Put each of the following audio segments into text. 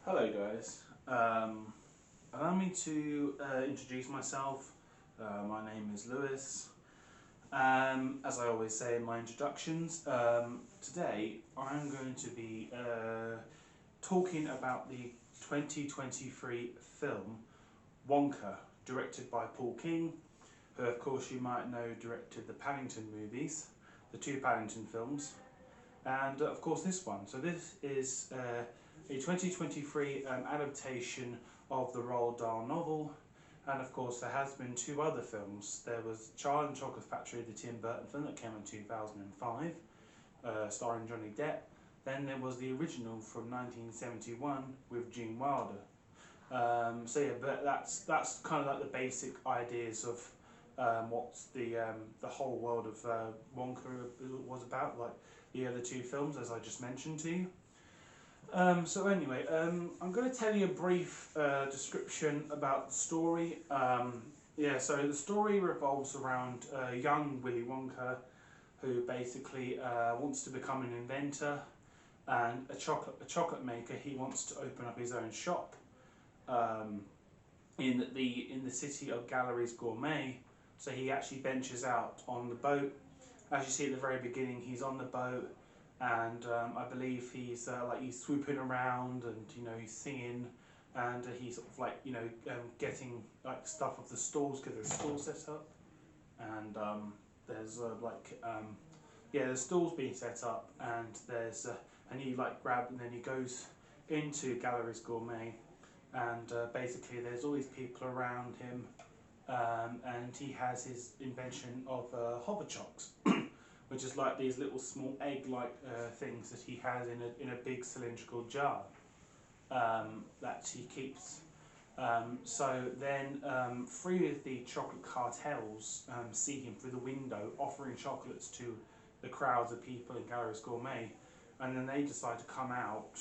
Hello guys, allow me to introduce myself. My name is Lewis. As I always say in my introductions, today I'm going to be talking about the 2023 film Wonka, directed by Paul King, who of course you might know directed the Paddington movies, the two Paddington films, and of course this one. So this is a 2023 adaptation of the Roald Dahl novel, and of course there has been two other films. There was Charlie and the Chocolate Factory, the Tim Burton film that came in 2005, starring Johnny Depp. Then there was the original from 1971 with Gene Wilder. So yeah, but that's kind of like the basic ideas of what's the whole world of Wonka was about, like the other two films, as I just mentioned to you. So anyway, I'm going to tell you a brief description about the story. So the story revolves around young Willy Wonka, who basically wants to become an inventor and a chocolate maker. He wants to open up his own shop in the city of Galleries Gourmet. So he actually ventures out on the boat. As you see at the very beginning, he's on the boat, and I believe he's swooping around, and he's singing, and he's sort of getting like stuff off the stalls, because there's stalls set up, and there's there's stalls being set up, and there's and he and then he goes into Galleries Gourmet, and basically there's all these people around him, and he has his invention of hover chocks, which is like these little small egg-like things that he has in a big cylindrical jar that he keeps. So then three of the chocolate cartels see him through the window offering chocolates to the crowds of people in Galleries Gourmet, and then they decide to come out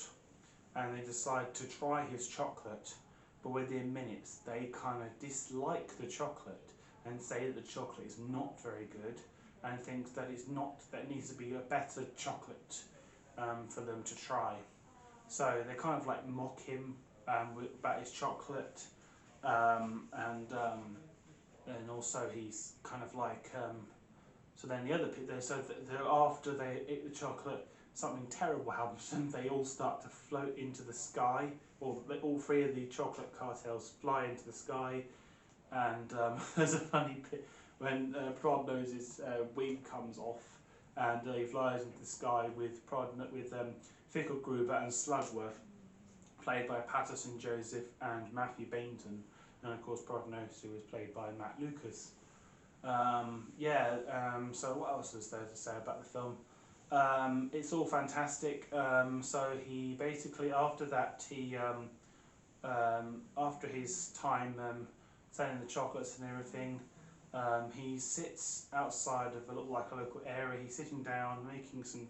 and they decide to try his chocolate, but within minutes they kind of dislike the chocolate and say that the chocolate is not very good, and thinks that it needs to be a better chocolate for them to try. So they kind of mock him about his chocolate, and also he's kind of so then the other people, after they eat the chocolate, something terrible happens, and they all start to float into the sky, or all three of the chocolate cartels fly into the sky, and there's a funny bit when Prodnose's wing comes off, and he flies into the sky with Fickelgruber and Slugworth, played by Patterson Joseph and Matthew Bainton, and of course Prodnose, who was played by Matt Lucas. So what else is there to say about the film? It's all fantastic. So he basically, after that, after his time selling the chocolates and everything, he sits outside of a local area. He's sitting down making some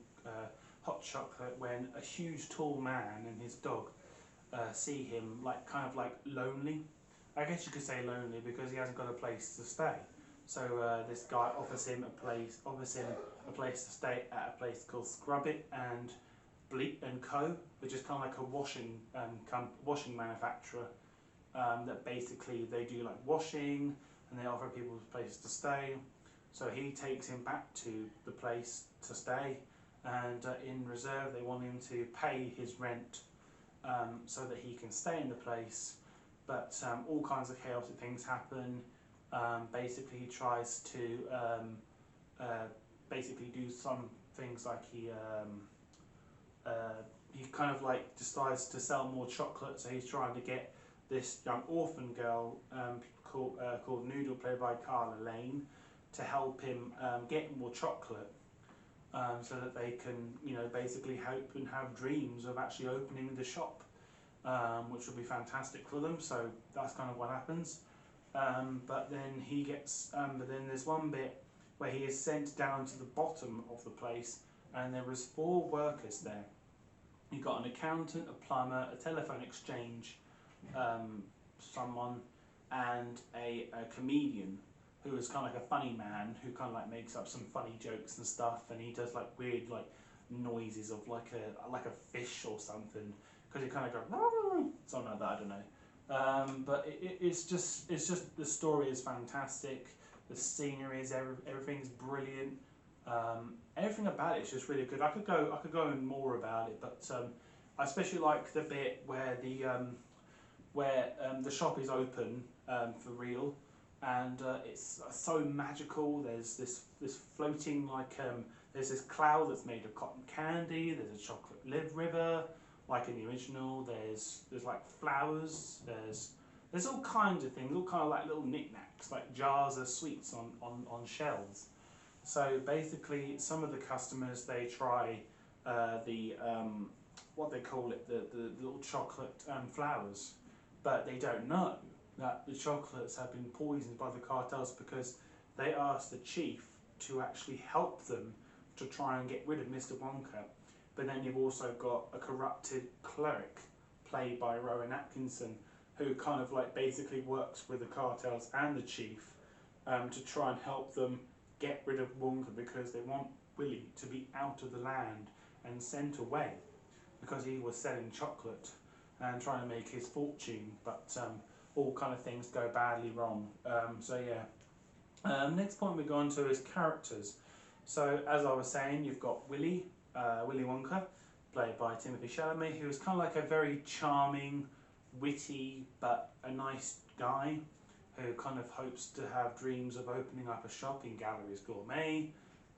hot chocolate when a huge tall man and his dog see him lonely. I guess you could say lonely because he hasn't got a place to stay. So this guy offers him a place to stay at a place called Scrubbit and Bleak and Co, which is kind of like a washing manufacturer that basically they do washing, and they offer people places to stay. So he takes him back to the place to stay, and in reserve they want him to pay his rent so that he can stay in the place. But all kinds of chaotic things happen. Basically he tries to do some things, like he kind of decides to sell more chocolate, so he's trying to get this young orphan girl called Noodle, played by Carla Lane, to help him get more chocolate, so that they can basically hope and have dreams of actually opening the shop, which will be fantastic for them. So that's kind of what happens. But then there's one bit where he is sent down to the bottom of the place, and there was 4 workers there. You've got an accountant, a plumber, a telephone exchange someone, and a comedian who is kind of like a funny man who kind of makes up some funny jokes and stuff, and he does weird noises of like a fish or something because you kind of go something like that. I don't know, but it's just the story is fantastic. The scenery is everything's brilliant. Everything about it is just really good. I could go in more about it, but I especially like the bit where the shop is open for real, and it's so magical. There's this floating there's this cloud that's made of cotton candy. There's a chocolate river, like in the original. There's like flowers. There's all kinds of things, all kind of like little knickknacks, like jars of sweets on shelves. So basically, some of the customers, they try the what they call it, the little chocolate flowers, but they don't know that the chocolates have been poisoned by the cartels because they asked the chief to actually help them to try and get rid of Mr. Wonka. But then you've also got a corrupted cleric played by Rowan Atkinson, who kind of like basically works with the cartels and the chief to try and help them get rid of Wonka, because they want Willy to be out of the land and sent away because he was selling chocolate and trying to make his fortune, but all kind of things go badly wrong. So yeah. Next point we go on to is characters. So as I was saying, you've got Willy Wonka, played by Timothy Chalamet, who is kind of like a very charming, witty, but a nice guy who kind of hopes to have dreams of opening up a shop in Galleries Gourmet,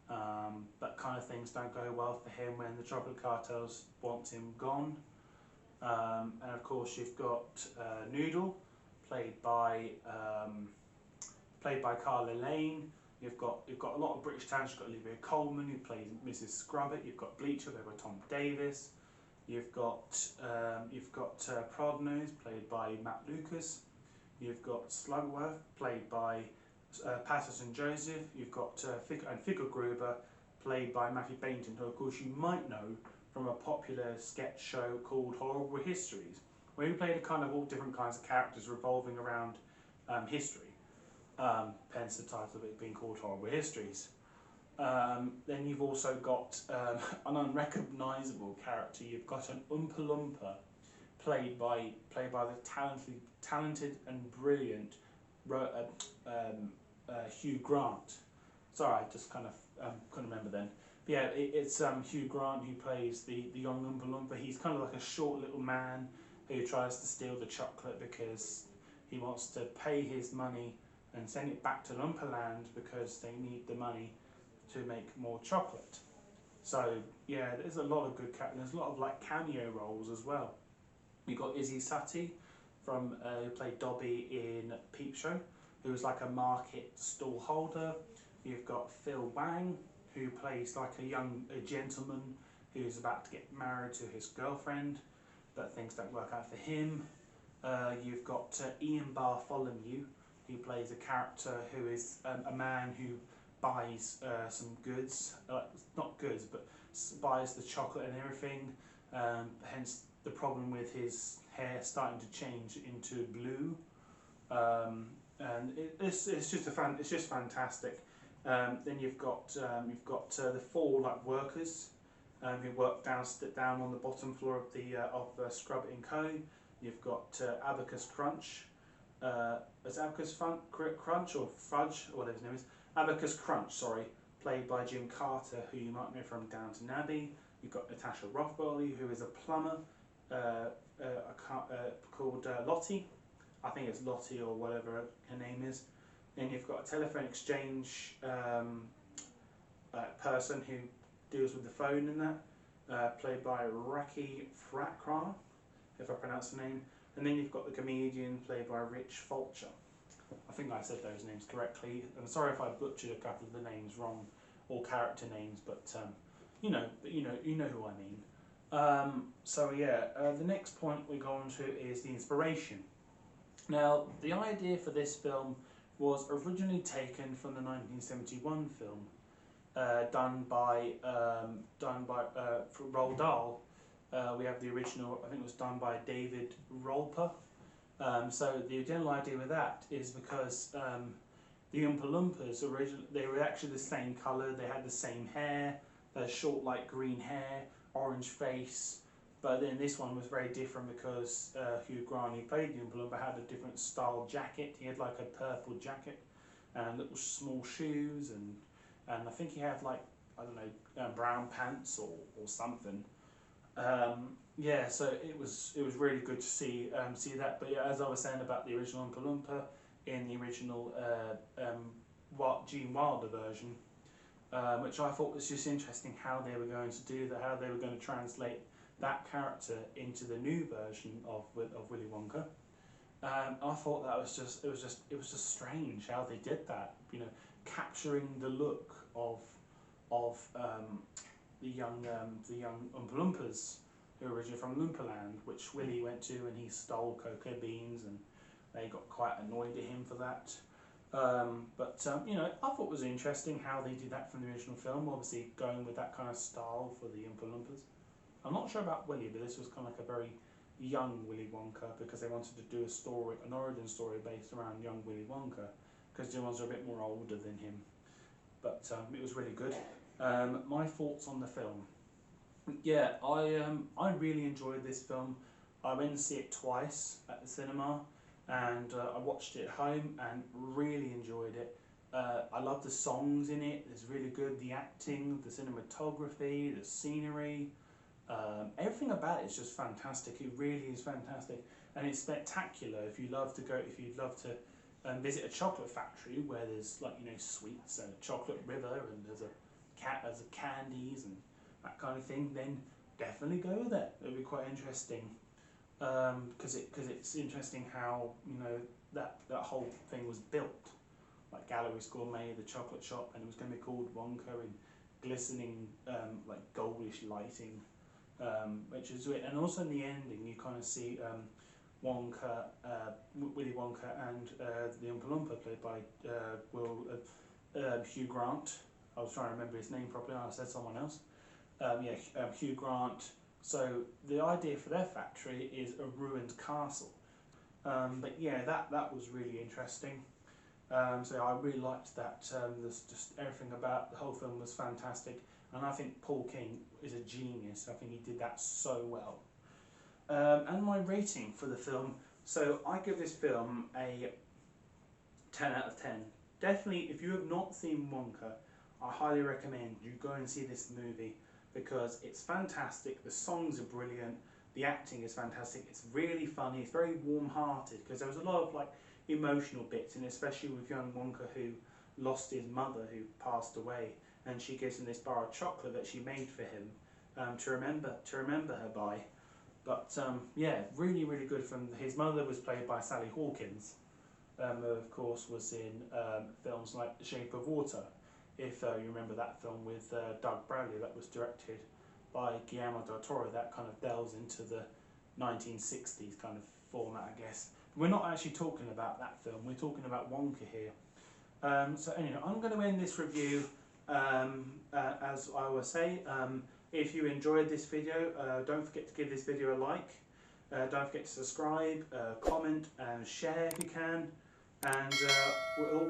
but kind of things don't go well for him when the chocolate cartels want him gone. And of course you've got Noodle, played by Carla Lane. You've got a lot of British talent. You've got Olivia Colman, who plays Mrs. Scrubbit. You've got Bleacher, played by Tom Davis. You've got Prodnose, played by Matt Lucas. You've got Slugworth, played by Patterson Joseph. You've got Fickelgruber, played by Matthew Bainton, who of course you might know from a popular sketch show called Horrible Histories, where he played a kind of all different kinds of characters revolving around history. Hence the title of it being called Horrible Histories. Then you've also got an unrecognisable character. You've got an Oompa Loompa, played by the talented and brilliant Hugh Grant. Sorry, I just kind of couldn't remember then. But yeah, it's Hugh Grant who plays the young Oompa Loompa. He's kind of like a short little man who tries to steal the chocolate because he wants to pay his money and send it back to Loompa Land because they need the money to make more chocolate. So yeah, there's a lot of good there's a lot of like cameo roles as well. You've got Izzy Suttie from who played Dobby in Peep Show, who was like a market stall holder. You've got Phil Wang, who plays like a gentleman who's about to get married to his girlfriend, but things don't work out for him. You've got Ian Bartholomew, who plays a character who is a man who buys some goods, not goods, but buys the chocolate and everything, hence the problem with his hair starting to change into blue, and it's just fantastic. Then you've got the four like workers who work down on the bottom floor of the Scrub & Co. You've got Abacus Crunch. Is Abacus Crunch or Fudge, or whatever his name is? Abacus Crunch, sorry, played by Jim Carter, who you might know from Downton Abbey. You've got Natasha Rothwell, who is a plumber called Lottie. I think it's Lottie or whatever her name is. Then you've got a telephone exchange person who deals with the phone in that, played by Raki Frakra, if I pronounce the name. And then you've got the comedian played by Rich Fulcher. I think I said those names correctly. I'm sorry if I butchered a couple of the names wrong, or character names, but you know who I mean. So yeah, the next point we go on to is the inspiration. Now, the idea for this film was originally taken from the 1971 film done by Roald Dahl. We have the original, I think it was done by David Rolper. So the general idea with that is because the Oompa Loompas, they were actually the same colour, they had the same hair, short light green hair, orange face, But then this one was very different because Hugh Grant, who played the Oompa Loompa, had a different style jacket. He had like a purple jacket and little small shoes, and I think he had like, I don't know, brown pants or something. Yeah, so it was really good to see that. But yeah, as I was saying about the original Oompa Loompa, in the original Gene Wilder version, which I thought was just interesting how they were going to do that, how they were going to translate that character into the new version of Willy Wonka. I thought that was just it was just strange how they did that. You know, capturing the look of the young Oompa Loompas who are originally from Loompa-land, which Willy went to, and he stole cocoa beans, and they got quite annoyed at him for that. You know, I thought it was interesting how they did that from the original film, obviously going with that kind of style for the Oompa Loompas. I'm not sure about Willy, but this was kind of like a very young Willy Wonka, because they wanted to do a story, an origin story based around young Willy Wonka, because the ones are a bit more older than him. But it was really good. My thoughts on the film. Yeah, I really enjoyed this film. I went to see it twice at the cinema, and I watched it at home and really enjoyed it. I love the songs in it. It's really good. The acting, the cinematography, the scenery, everything about it is just fantastic. It really is fantastic, and it's spectacular. If you'd love to visit a chocolate factory where there's, like, you know, sweets and a chocolate river, and there's a candies and that kind of thing, then definitely go there. It'll be quite interesting, because it's interesting how, you know, that whole thing was built, like Gallery's Gourmet, the chocolate shop, and it was going to be called Wonka, in glistening like goldish lighting, which is it. And also in the ending, you kind of see Wonka, Willy Wonka, and the Oompa Loompa, played by Hugh Grant. I was trying to remember his name properly, and I said someone else. Hugh Grant. So the idea for their factory is a ruined castle. But yeah, that was really interesting. So I really liked that. Just everything about the whole film was fantastic, and I think Paul King is a genius. I think he did that so well. And my rating for the film, so I give this film a 10 out of 10. Definitely, if you have not seen Wonka, I highly recommend you go and see this movie, because it's fantastic. The songs are brilliant, the acting is fantastic, it's really funny, it's very warm-hearted, because there was a lot of like emotional bits, and especially with young Wonka, who lost his mother, who passed away, and she gives him this bar of chocolate that she made for him to remember her by. But yeah, really, really good. From his mother was played by Sally Hawkins, who of course was in films like The Shape of Water, if you remember that film with Doug Bradley, that was directed by Guillermo del Toro. That kind of delves into the 1960s kind of format, I guess. We're not actually talking about that film, we're talking about Wonka here. So anyway, I'm going to end this review as I always say. If you enjoyed this video, don't forget to give this video a like. Don't forget to subscribe, comment and share if you can. And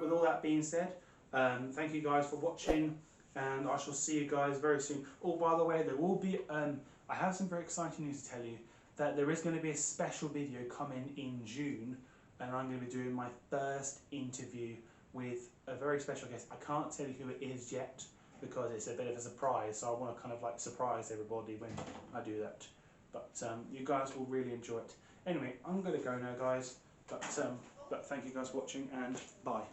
with all that being said, thank you guys for watching, and I shall see you guys very soon. Oh, by the way, there will be, I have some very exciting news to tell you, that there is going to be a special video coming in June, and I'm going to be doing my first interview with a very special guest. I can't tell you who it is yet, because it's a bit of a surprise, so I want to kind of like surprise everybody when I do that. But you guys will really enjoy it. Anyway, I'm going to go now, guys, but thank you guys for watching, and bye.